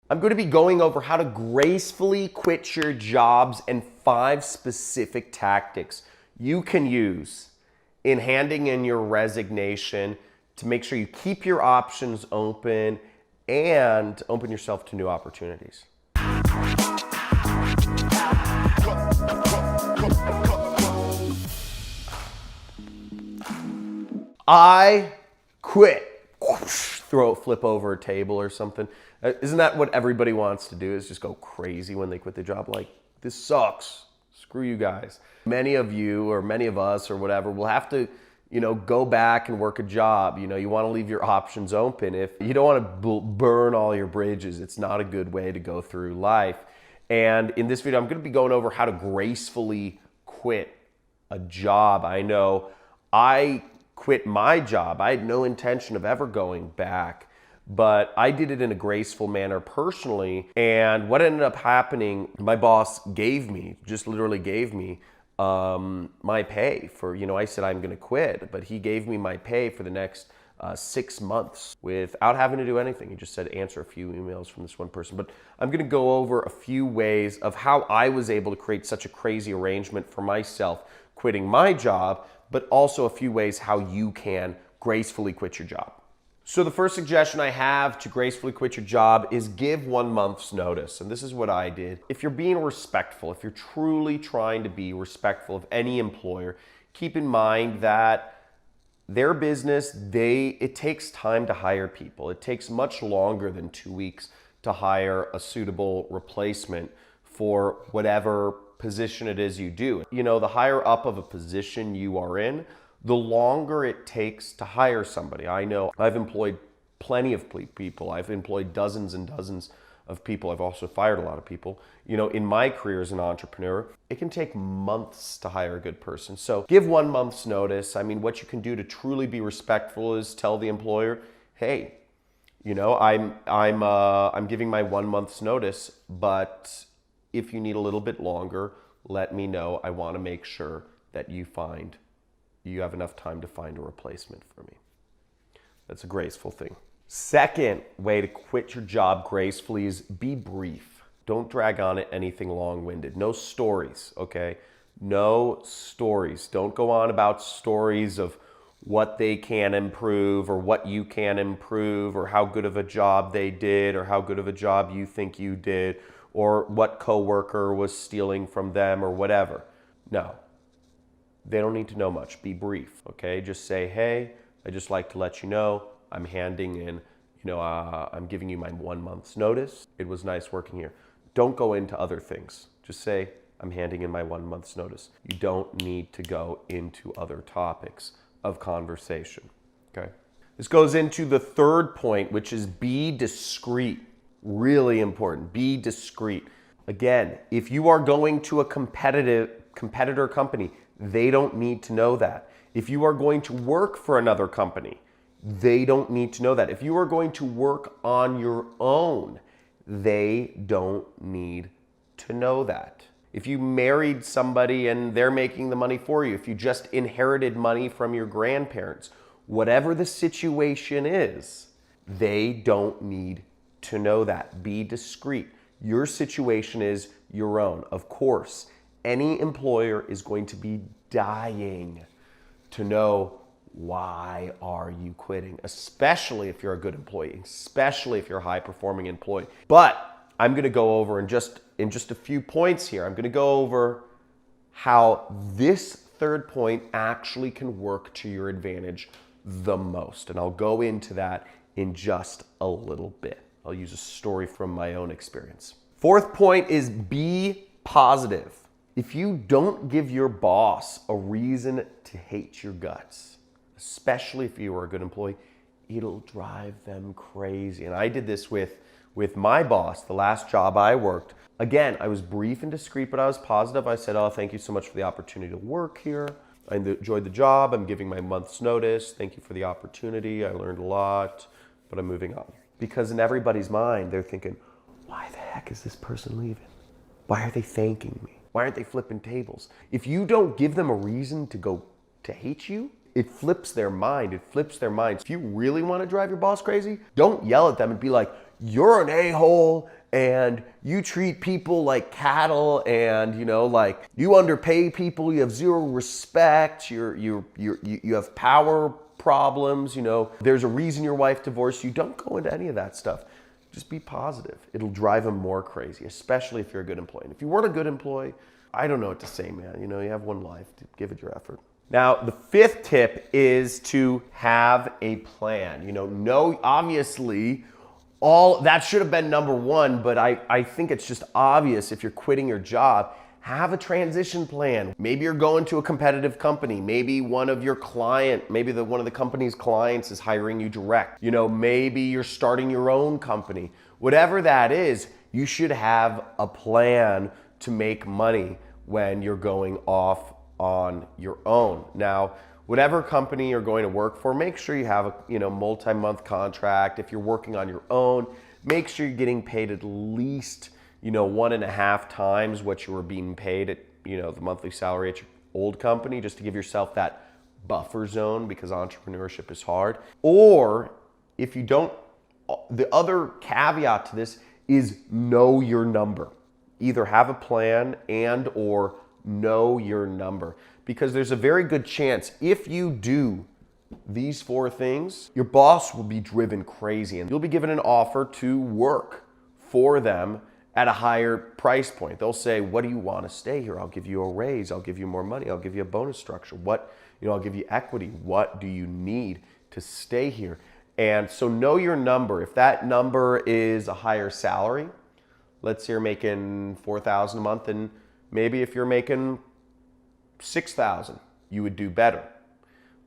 I'm going to be going over how to gracefully quit your jobs and 5 specific tactics you can use in handing in your resignation to make sure you keep your options open and open yourself to new opportunities. I quit. Flip over a table or something. Isn't that what everybody wants to do, is just go crazy when they quit their job? Like, this sucks. Screw you guys. Many of you, or many of us, or whatever, will have to, go back and work a job. You want to leave your options open. If you don't want to burn all your bridges, it's not a good way to go through life. And in this video, I'm going to be going over how to gracefully quit a job. I know I quit my job. I had no intention of ever going back, but I did it in a graceful manner personally. And what ended up happening, my boss just literally gave me my pay for, I said I'm going to quit, but he gave me my pay for the next 6 months without having to do anything. He just said, answer a few emails from this one person. But I'm going to go over a few ways of how I was able to create such a crazy arrangement for myself quitting my job, but also a few ways how you can gracefully quit your job. So the first suggestion I have to gracefully quit your job is give 1 month's notice. And this is what I did. If you're being respectful, if you're truly trying to be respectful of any employer, keep in mind that their business, it takes time to hire people. It takes much longer than 2 weeks to hire a suitable replacement for whatever position it is you do. The higher up of a position you are in, the longer it takes to hire somebody. I know I've employed plenty of people. I've employed dozens and dozens of people. I've also fired a lot of people. In my career as an entrepreneur, it can take months to hire a good person. So give 1 month's notice. What you can do to truly be respectful is tell the employer, hey, I'm giving my 1 month's notice, but if you need a little bit longer, let me know. I want to make sure that you have enough time to find a replacement for me. That's a graceful thing. Second way to quit your job gracefully is be brief. Don't drag on it anything long-winded. No stories, okay? No stories. Don't go on about stories of what they can improve or what you can improve or how good of a job they did or how good of a job you think you did or what coworker was stealing from them or whatever. No, they don't need to know much. Be brief, okay? Just say, hey, I'd just like to let you know I'm handing in, I'm giving you my 1 month's notice. It was nice working here. Don't go into other things. Just say, I'm handing in my 1 month's notice. You don't need to go into other topics of conversation, okay? This goes into the third point, which is be discreet. Really important. Be discreet. Again, if you are going to a competitor company, they don't need to know that. If you are going to work for another company, they don't need to know that. If you are going to work on your own, they don't need to know that. If you married somebody and they're making the money for you, if you just inherited money from your grandparents, whatever the situation is, they don't need to know that. Be discreet. Your situation is your own. Of course, any employer is going to be dying to know why are you quitting, especially if you're a good employee, especially if you're a high-performing employee. But I'm going to go over in just a few points here, I'm going to go over how this third point actually can work to your advantage the most. And I'll go into that in just a little bit. I'll use a story from my own experience. Fourth point is be positive. If you don't give your boss a reason to hate your guts, especially if you are a good employee, it'll drive them crazy. And I did this with my boss, the last job I worked. Again, I was brief and discreet, but I was positive. I said, oh, thank you so much for the opportunity to work here. I enjoyed the job. I'm giving my month's notice. Thank you for the opportunity. I learned a lot, but I'm moving on. Because in everybody's mind, they're thinking, why the heck is this person leaving? Why are they thanking me? Why aren't they flipping tables? If you don't give them a reason to hate you, it flips their mind. It flips their minds. If you really want to drive your boss crazy, don't yell at them and be like, you're an a-hole and you treat people like cattle, and like you underpay people, you have zero respect, you have power problems, there's a reason your wife divorced you. Don't go into any of that stuff. Just be positive. It'll drive them more crazy, especially if you're a good employee. And if you weren't a good employee, I don't know what to say, man. You have one life. Give it your effort. Now, the fifth tip is to have a plan. Obviously, all that should have been number one, but I think it's just obvious if you're quitting your job, have a transition plan. Maybe you're going to a competitive company. Maybe one of the company's clients is hiring you direct. Maybe you're starting your own company. Whatever that is, you should have a plan to make money when you're going off on your own. Now, whatever company you're going to work for, make sure you have a multi-month contract. If you're working on your own, make sure you're getting paid at least 1.5 times what you were being paid at the monthly salary at your old company, just to give yourself that buffer zone, because entrepreneurship is hard. Or if you don't, the other caveat to this is know your number. Either have a plan and or know your number, because there's a very good chance if you do these 4 things, your boss will be driven crazy and you'll be given an offer to work for them at a higher price point. They'll say, what do you want to stay here? I'll give you a raise. I'll give you more money. I'll give you a bonus structure. I'll give you equity. What do you need to stay here? And so know your number. If that number is a higher salary, let's say you're making $4,000 a month, and maybe if you're making $6,000, you would do better,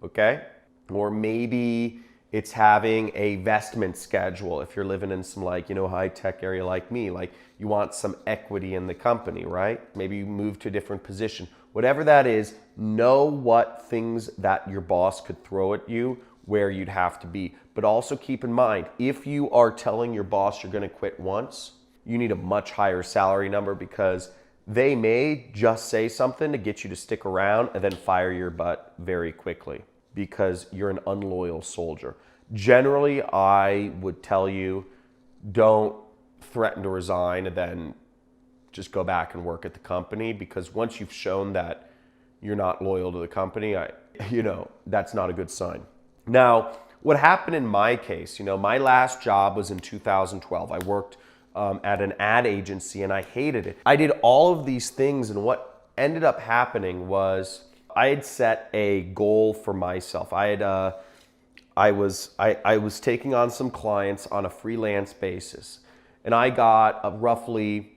okay? Or maybe it's having a vestment schedule. If you're living in some high-tech area like me, you want some equity in the company, right? Maybe you move to a different position. Whatever that is, know what things that your boss could throw at you, where you'd have to be. But also keep in mind, if you are telling your boss you're gonna quit once, you need a much higher salary number, because they may just say something to get you to stick around and then fire your butt very quickly because you're an unloyal soldier. Generally, I would tell you, don't threaten to resign and then just go back and work at the company, because once you've shown that you're not loyal to the company, that's not a good sign. Now, what happened in my case, my last job was in 2012. I worked at an ad agency and I hated it. I did all of these things, and what ended up happening was I had set a goal for myself. I was taking on some clients on a freelance basis, and I got roughly,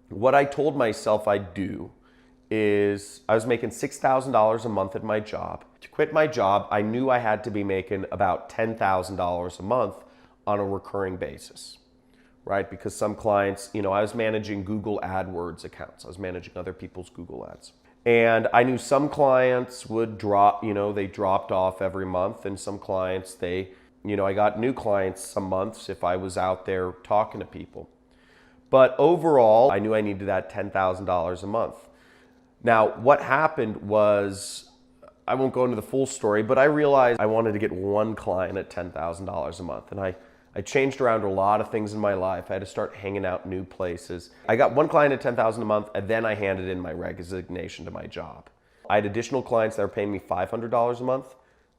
what I told myself I'd do is I was making $6,000 a month at my job. To quit my job, I knew I had to be making about $10,000 a month on a recurring basis, right? Because some clients, I was managing Google AdWords accounts. I was managing other people's Google ads. And I knew some clients would drop, they dropped off every month, and some clients, I got new clients some months if I was out there talking to people. But overall, I knew I needed that $10,000 a month. Now, what happened was, I won't go into the full story, but I realized I wanted to get one client at $10,000 a month. And I changed around a lot of things in my life. I had to start hanging out new places. I got one client at $10,000 a month, and then I handed in my resignation to my job. I had additional clients that were paying me $500 a month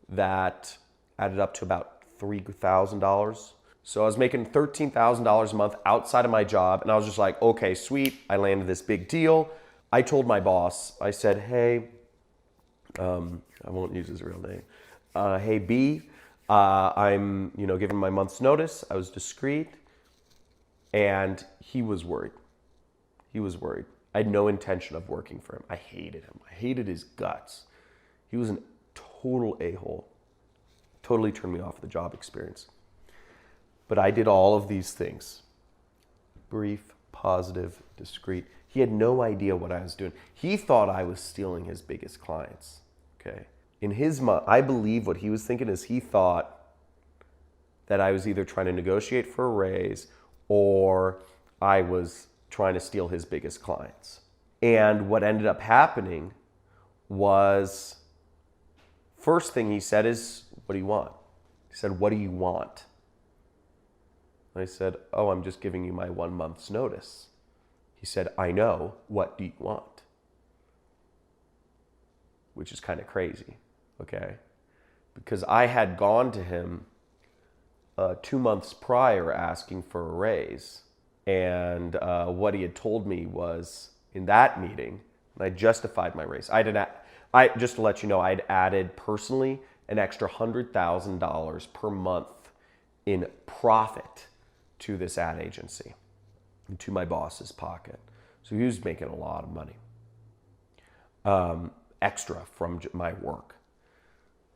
that added up to about $3,000. So I was making $13,000 a month outside of my job, and I was just like, okay, sweet. I landed this big deal. I told my boss, I said, hey, I won't use his real name. Hey, B, I'm, giving my month's notice. I was discreet, and he was worried. He was worried. I had no intention of working for him. I hated him. I hated his guts. He was an total a-hole. Totally turned me off the job experience. But I did all of these things. Brief, positive, discreet. He had no idea what I was doing. He thought I was stealing his biggest clients, okay? In his mind, I believe what he was thinking is he thought that I was either trying to negotiate for a raise or I was trying to steal his biggest clients. And what ended up happening was, first thing he said is, what do you want? He said, what do you want? And I said, oh, I'm just giving you my 1 month's notice. He said, I know. What do you want? Which is kind of crazy, okay? Because I had gone to him 2 months prior asking for a raise. And what he had told me was in that meeting, and I justified my raise. Just to let you know, I'd added personally an extra $100,000 per month in profit to this ad agency, into my boss's pocket. So he was making a lot of money, extra from my work.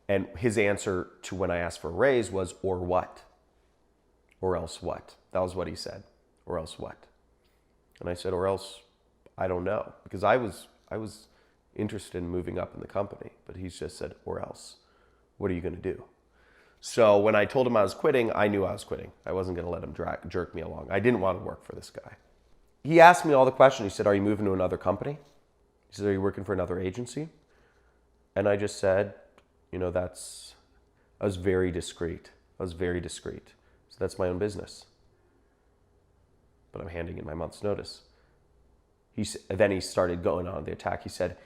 And his answer to when I asked for a raise was, or what? Or else what? That was what he said. Or else what? And I said, or else I don't know. Because I was interested in moving up in the company. But he's just said, or else. What are you going to do? So when I told him I was quitting, I knew I was quitting. I wasn't going to let him jerk me along. I didn't want to work for this guy. He asked me all the questions. He said, are you moving to another company? He said, are you working for another agency? And I just said, I was very discreet. So that's my own business. But I'm handing in my month's notice. Then he started going on the attack. He said,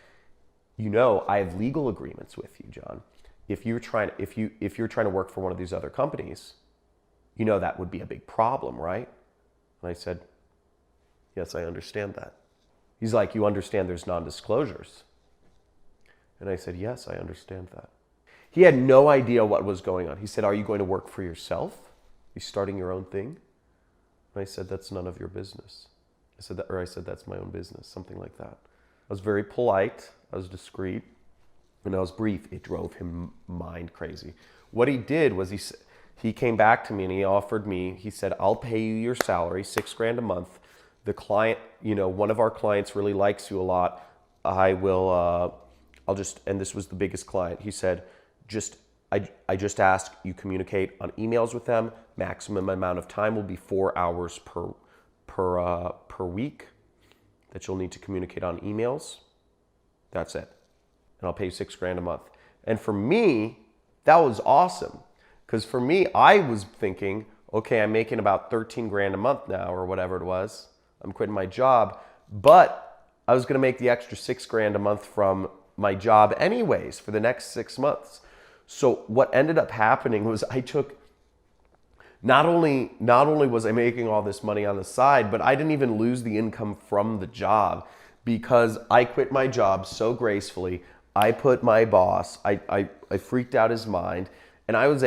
I have legal agreements with you, John. If you're trying to work for one of these other companies, that would be a big problem, right? And I said, yes, I understand that. He's like, you understand there's non-disclosures? And I said, yes, I understand that. He had no idea what was going on. He said, are you going to work for yourself? Are you starting your own thing? And I said, that's none of your business. I said, that's my own business, something like that. I was very polite. I was discreet. And I was brief. It drove him mind crazy. What he did was he came back to me and he said, I'll pay you your salary, $6,000 a month. The client, one of our clients really likes you a lot. And this was the biggest client. He said, I just ask you communicate on emails with them. Maximum amount of time will be 4 hours per week that you'll need to communicate on emails. That's it. And I'll pay you $6,000 a month. And for me, that was awesome. Because for me, I was thinking, okay, I'm making about $13,000 a month now or whatever it was. I'm quitting my job, but I was going to make the extra $6,000 a month from my job anyways for the next 6 months. So what ended up happening was I took, not only was I making all this money on the side, but I didn't even lose the income from the job because I quit my job so gracefully. I put my boss, I freaked out his mind, and I was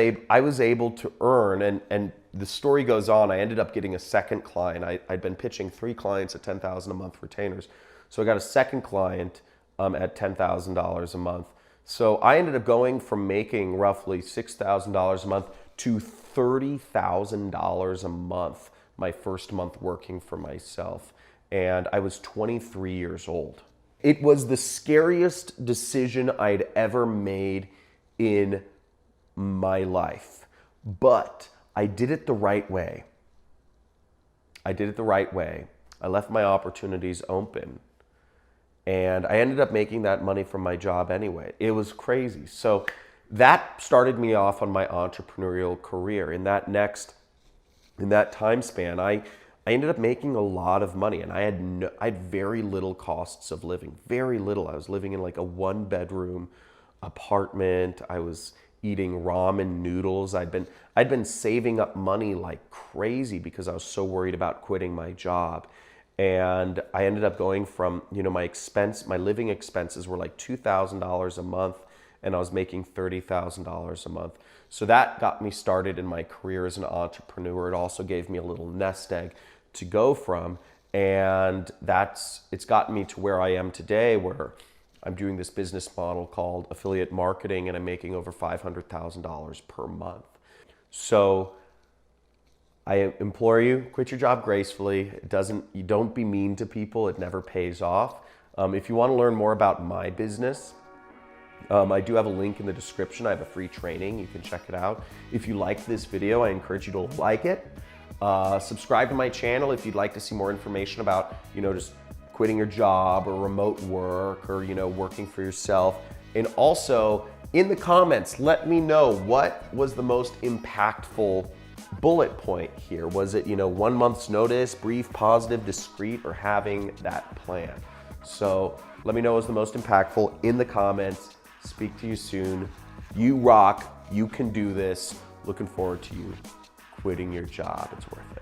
able to earn, and the story goes on, I ended up getting a second client. I'd been pitching 3 clients at $10,000 a month retainers. So I got a second client at $10,000 a month. So I ended up going from making roughly $6,000 a month to $30,000 a month my first month working for myself. And I was 23 years old. It was the scariest decision I'd ever made in my life. But I did it the right way. I left my opportunities open. And I ended up making that money from my job anyway. It was crazy. So that started me off on my entrepreneurial career. In that time span, I ended up making a lot of money, and I had very little costs of living. Very little. I was living in like a 1-bedroom apartment. I was eating ramen noodles. I'd been saving up money like crazy because I was so worried about quitting my job. And I ended up going from, my living expenses were like $2,000 a month, and I was making $30,000 a month. So that got me started in my career as an entrepreneur. It also gave me a little nest egg to go from, and it's gotten me to where I am today, where I'm doing this business model called affiliate marketing, and I'm making over $500,000 per month. So I implore you, quit your job gracefully. You don't be mean to people. It never pays off. If you want to learn more about my business, I do have a link in the description. I have a free training. You can check it out. If you like this video, I encourage you to like it. Subscribe to my channel if you'd like to see more information about, just quitting your job or remote work or, working for yourself. And also in the comments, let me know what was the most impactful bullet point here? Was it, 1 month's notice, brief, positive, discreet, or having that plan? So let me know what's the most impactful in the comments. Speak to you soon. You rock. You can do this. Looking forward to you quitting your job. It's worth it.